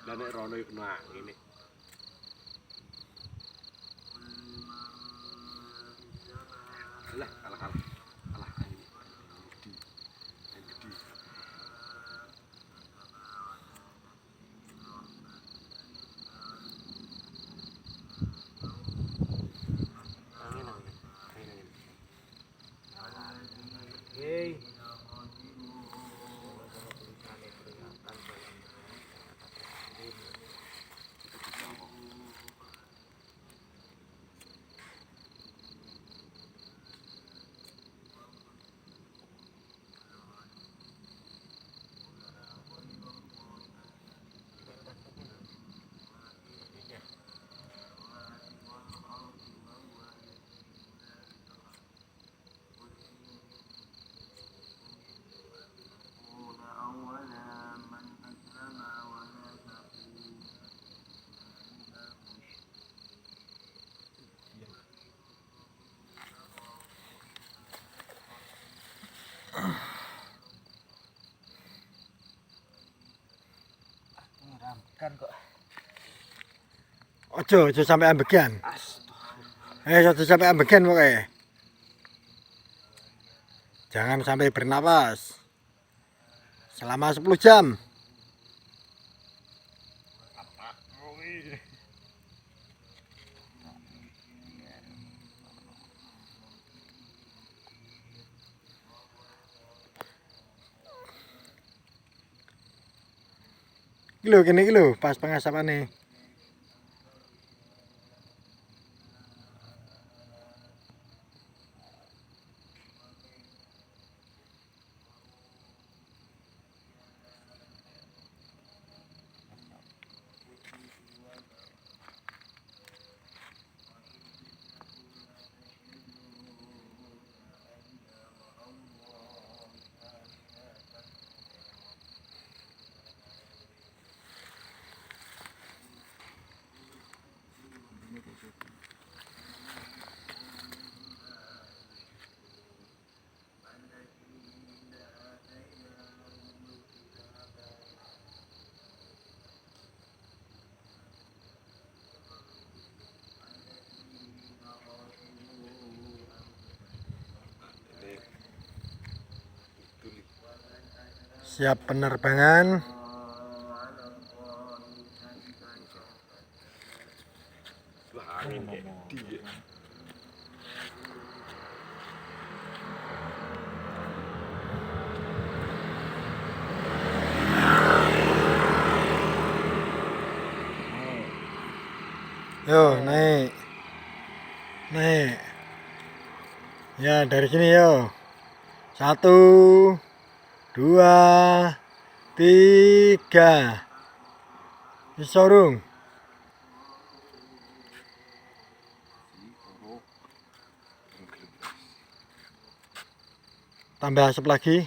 Lah nek rono iku nang ngene. Lah kalah kalah. Kalah ayo. Gede. Yang gede. Angin angin. Angin angin. Hey. Rambukan kok. Ojo sampai ambegan. Ojo sampai ambegan pokoknya. Jangan sampai bernapas selama 10 jam. Kene iki lho pas pengasapane. Siap penerbangan. Wah, angin gede. Yo, naik. Naik. Ya, dari sini yo. 1 2 3. Disorong. Tambah asap lagi.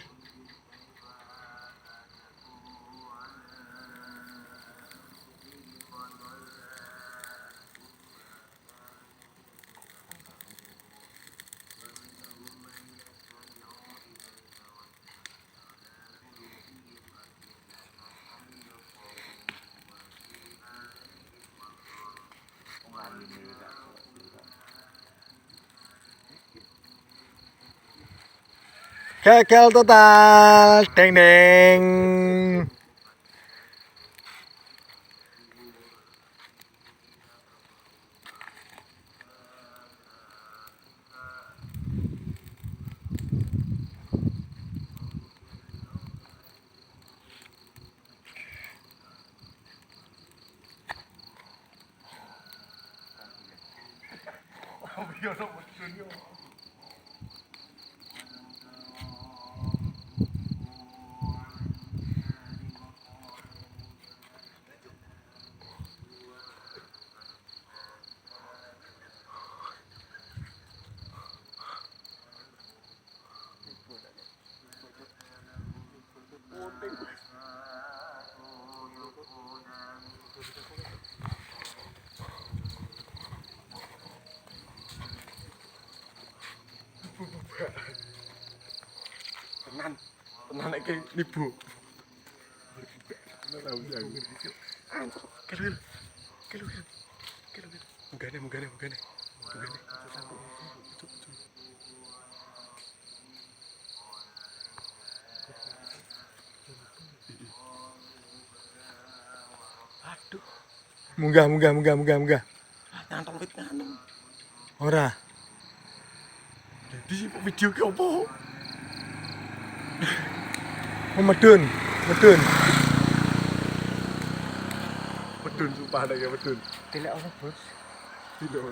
Gagal total. Deng deng. Tenan nek libu. Tenan aku. Kelu. Munggane. Aduh, Munggah. nyantong wit nyantong. Ora. Jadi video ki opo? Oh, medun. Medun sumpah ada ya medun. Tidak ono bos. Tidak.